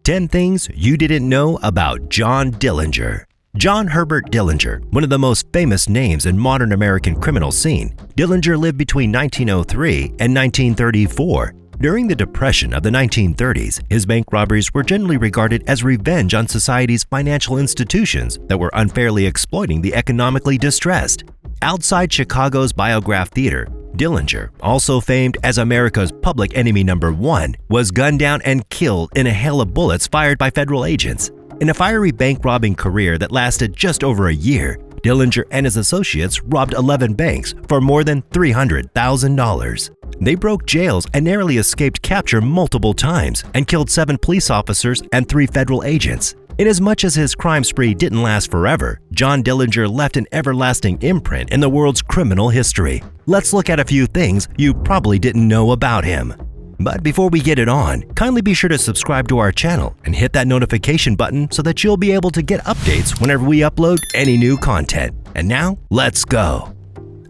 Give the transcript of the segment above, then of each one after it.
10 Things You Didn't Know About John Dillinger. John Herbert Dillinger, one of the most famous names in modern American criminal scene. Dillinger lived between 1903 and 1934. During the Depression of the 1930s, his bank robberies were generally regarded as revenge on society's financial institutions that were unfairly exploiting the economically distressed. Outside Chicago's Biograph Theater, Dillinger, also famed as America's public enemy number one, was gunned down and killed in a hail of bullets fired by federal agents. In a fiery bank robbing career that lasted just over a year, Dillinger and his associates robbed 11 banks for more than $300,000. They broke jails and narrowly escaped capture multiple times and killed 7 police officers and 3 federal agents. Inasmuch as his crime spree didn't last forever, John Dillinger left an everlasting imprint in the world's criminal history. Let's look at a few things you probably didn't know about him. But before we get it on, kindly be sure to subscribe to our channel and hit that notification button so that you'll be able to get updates whenever we upload any new content. And now, let's go.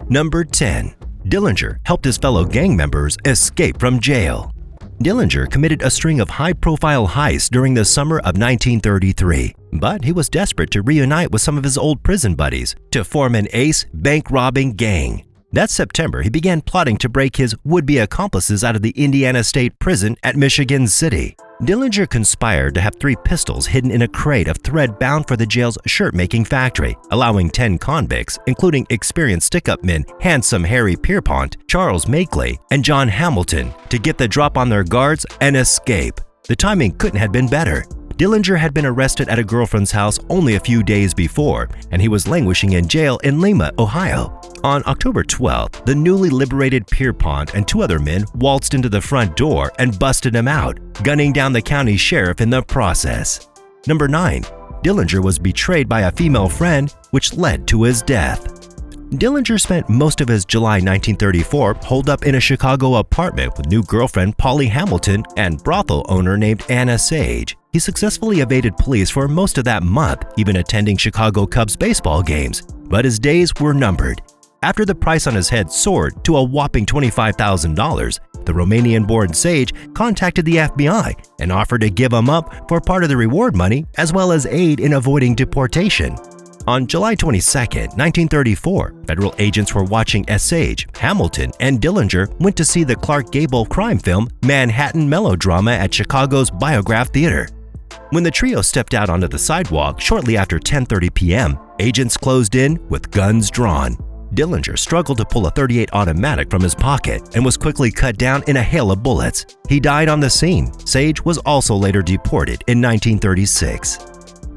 Number 10. Dillinger helped his fellow gang members escape from jail. Dillinger committed a string of high-profile heists during the summer of 1933, but he was desperate to reunite with some of his old prison buddies to form an ace bank-robbing gang. That September, he began plotting to break his would-be accomplices out of the Indiana State Prison at Michigan City. Dillinger conspired to have 3 pistols hidden in a crate of thread bound for the jail's shirt-making factory, allowing 10 convicts, including experienced stick-up men Handsome Harry Pierpont, Charles Makeley, and John Hamilton, to get the drop on their guards and escape. The timing couldn't have been better. Dillinger had been arrested at a girlfriend's house only a few days before, and he was languishing in jail in Lima, Ohio. On October 12th, the newly liberated Pierpont and 2 other men waltzed into the front door and busted him out, gunning down the county sheriff in the process. Number 9. Dillinger was betrayed by a female friend, which led to his death. Dillinger spent most of his July 1934 holed up in a Chicago apartment with new girlfriend Polly Hamilton and brothel owner named Anna Sage. He successfully evaded police for most of that month, even attending Chicago Cubs baseball games, but his days were numbered. After the price on his head soared to a whopping $25,000, the Romanian-born Sage contacted the FBI and offered to give him up for part of the reward money as well as aid in avoiding deportation. On July 22, 1934, federal agents were watching as Sage, Hamilton, and Dillinger went to see the Clark Gable crime film Manhattan Melodrama at Chicago's Biograph Theater. When the trio stepped out onto the sidewalk shortly after 10:30 p.m., agents closed in with guns drawn. Dillinger struggled to pull a .38 automatic from his pocket and was quickly cut down in a hail of bullets. He died on the scene. Sage was also later deported in 1936.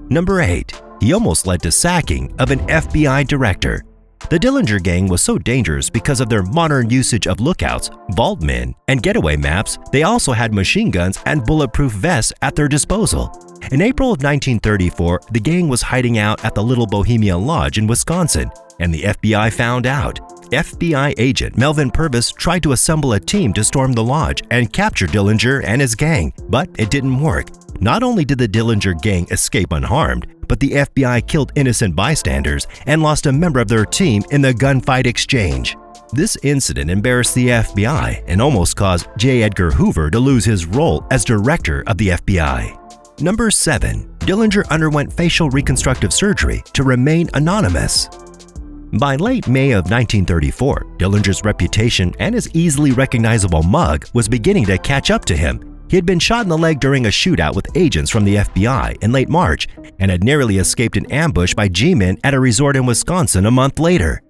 Number 8. He almost led to sacking of an FBI director. The Dillinger gang was so dangerous because of their modern usage of lookouts, vault men, and getaway maps. They also had machine guns and bulletproof vests at their disposal. In April of 1934, the gang was hiding out at the Little Bohemia Lodge in Wisconsin, and the FBI found out. FBI agent Melvin Purvis tried to assemble a team to storm the lodge and capture Dillinger and his gang, but it didn't work. Not only did the Dillinger gang escape unharmed, but the FBI killed innocent bystanders and lost a member of their team in the gunfight exchange. This incident embarrassed the FBI and almost caused J. Edgar Hoover to lose his role as director of the FBI. Number 7. Dillinger underwent facial reconstructive surgery to remain anonymous. By late May of 1934, Dillinger's reputation and his easily recognizable mug was beginning to catch up to him. He had been shot in the leg during a shootout with agents from the FBI in late March and had narrowly escaped an ambush by G-men at a resort in Wisconsin a month later.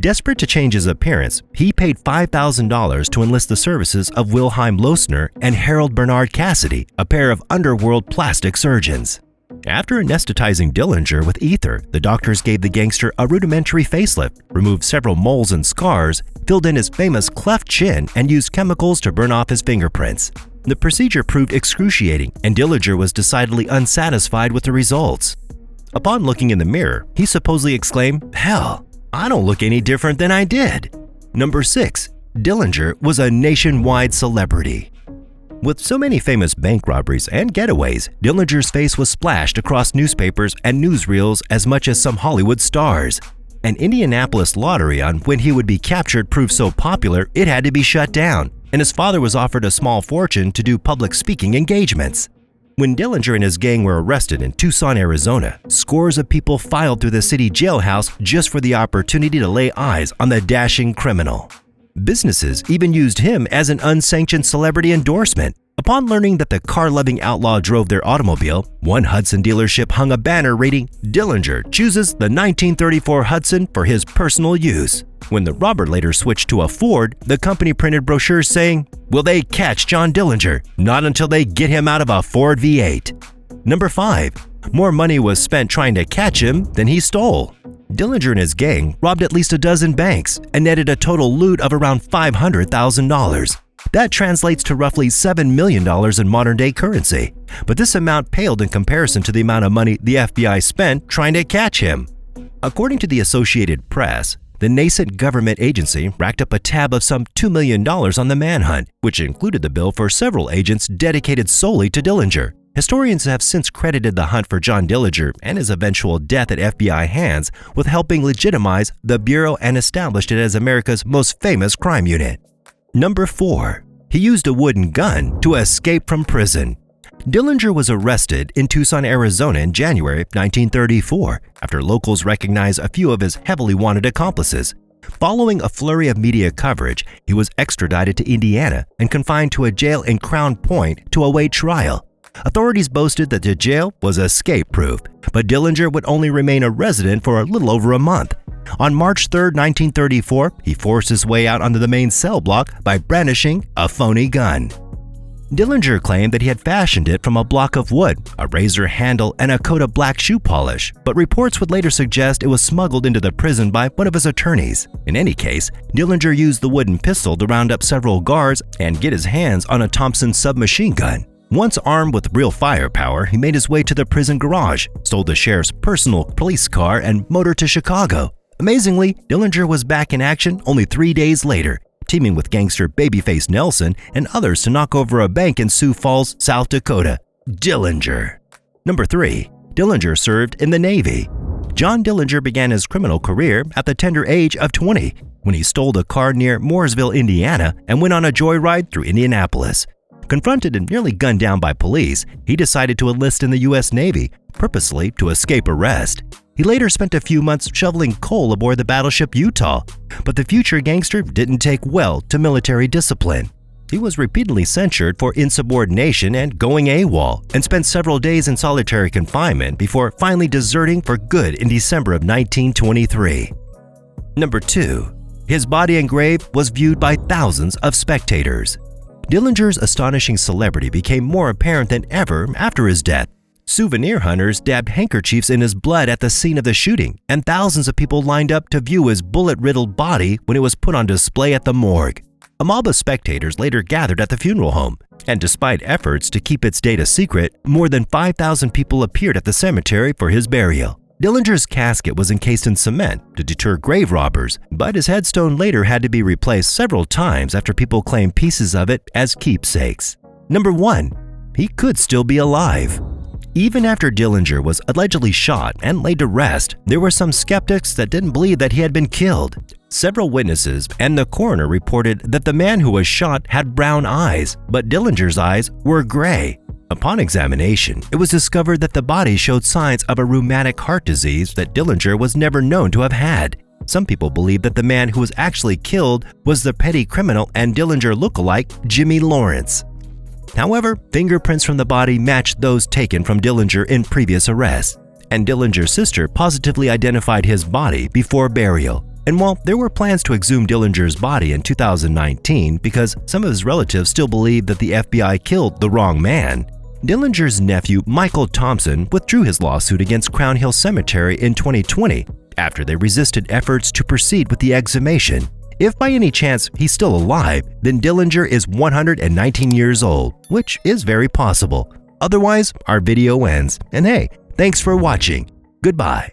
Desperate to change his appearance, he paid $5,000 to enlist the services of Wilhelm Losner and Harold Bernard Cassidy, a pair of underworld plastic surgeons. After anesthetizing Dillinger with ether, the doctors gave the gangster a rudimentary facelift, removed several moles and scars, filled in his famous cleft chin, and used chemicals to burn off his fingerprints. The procedure proved excruciating, and Dillinger was decidedly unsatisfied with the results. Upon looking in the mirror, he supposedly exclaimed, "Hell, I don't look any different than I did." Number 6. Dillinger was a nationwide celebrity. With so many famous bank robberies and getaways, Dillinger's face was splashed across newspapers and newsreels as much as some Hollywood stars. An Indianapolis lottery on when he would be captured proved so popular it had to be shut down, and his father was offered a small fortune to do public speaking engagements. When Dillinger and his gang were arrested in Tucson, Arizona, scores of people filed through the city jailhouse just for the opportunity to lay eyes on the dashing criminal. Businesses even used him as an unsanctioned celebrity endorsement. Upon learning that the car-loving outlaw drove their automobile, one Hudson dealership hung a banner reading, "Dillinger chooses the 1934 Hudson for his personal use." When the robber later switched to a Ford, the company printed brochures saying, "Will they catch John Dillinger? Not until they get him out of a Ford V8." Number 5. More money was spent trying to catch him than he stole. Dillinger and his gang robbed at least a dozen banks and netted a total loot of around $500,000. That translates to roughly $7 million in modern-day currency. But this amount paled in comparison to the amount of money the FBI spent trying to catch him. According to the Associated Press, the nascent government agency racked up a tab of some $2 million on the manhunt, which included the bill for several agents dedicated solely to Dillinger. Historians have since credited the hunt for John Dillinger and his eventual death at FBI hands with helping legitimize the Bureau and established it as America's most famous crime unit. Number 4. He used a wooden gun to escape from prison. Dillinger was arrested in Tucson, Arizona in January 1934 after locals recognized a few of his heavily wanted accomplices. Following a flurry of media coverage, he was extradited to Indiana and confined to a jail in Crown Point to await trial. Authorities boasted that the jail was escape-proof, but Dillinger would only remain a resident for a little over a month. On March 3, 1934, he forced his way out onto the main cell block by brandishing a phony gun. Dillinger claimed that he had fashioned it from a block of wood, a razor handle, and a coat of black shoe polish, but reports would later suggest it was smuggled into the prison by one of his attorneys. In any case, Dillinger used the wooden pistol to round up several guards and get his hands on a Thompson submachine gun. Once armed with real firepower, he made his way to the prison garage, stole the sheriff's personal police car, and motored to Chicago. Amazingly, Dillinger was back in action only 3 days later, teaming with gangster Babyface Nelson and others to knock over a bank in Sioux Falls, South Dakota. Dillinger. Number 3. Dillinger served in the Navy. John Dillinger began his criminal career at the tender age of 20 when he stole a car near Mooresville, Indiana, and went on a joyride through Indianapolis. Confronted and nearly gunned down by police, he decided to enlist in the U.S. Navy, purposely to escape arrest. He later spent a few months shoveling coal aboard the battleship Utah, but the future gangster didn't take well to military discipline. He was repeatedly censured for insubordination and going AWOL, and spent several days in solitary confinement before finally deserting for good in December of 1923. Number 2. His body and grave was viewed by thousands of spectators. Dillinger's astonishing celebrity became more apparent than ever after his death. Souvenir hunters dabbed handkerchiefs in his blood at the scene of the shooting, and thousands of people lined up to view his bullet-riddled body when it was put on display at the morgue. A mob of spectators later gathered at the funeral home, and despite efforts to keep its date a secret, more than 5,000 people appeared at the cemetery for his burial. Dillinger's casket was encased in cement to deter grave robbers, but his headstone later had to be replaced several times after people claimed pieces of it as keepsakes. Number 1. He could still be alive. Even after Dillinger was allegedly shot and laid to rest, there were some skeptics that didn't believe that he had been killed. Several witnesses and the coroner reported that the man who was shot had brown eyes, but Dillinger's eyes were gray. Upon examination, it was discovered that the body showed signs of a rheumatic heart disease that Dillinger was never known to have had. Some people believe that the man who was actually killed was the petty criminal and Dillinger lookalike Jimmy Lawrence. However, fingerprints from the body matched those taken from Dillinger in previous arrests, and Dillinger's sister positively identified his body before burial. And while there were plans to exhume Dillinger's body in 2019 because some of his relatives still believe that the FBI killed the wrong man, Dillinger's nephew Michael Thompson withdrew his lawsuit against Crown Hill Cemetery in 2020 after they resisted efforts to proceed with the exhumation. If by any chance he's still alive, then Dillinger is 119 years old, which is very possible. Otherwise, our video ends. And hey, thanks for watching. Goodbye.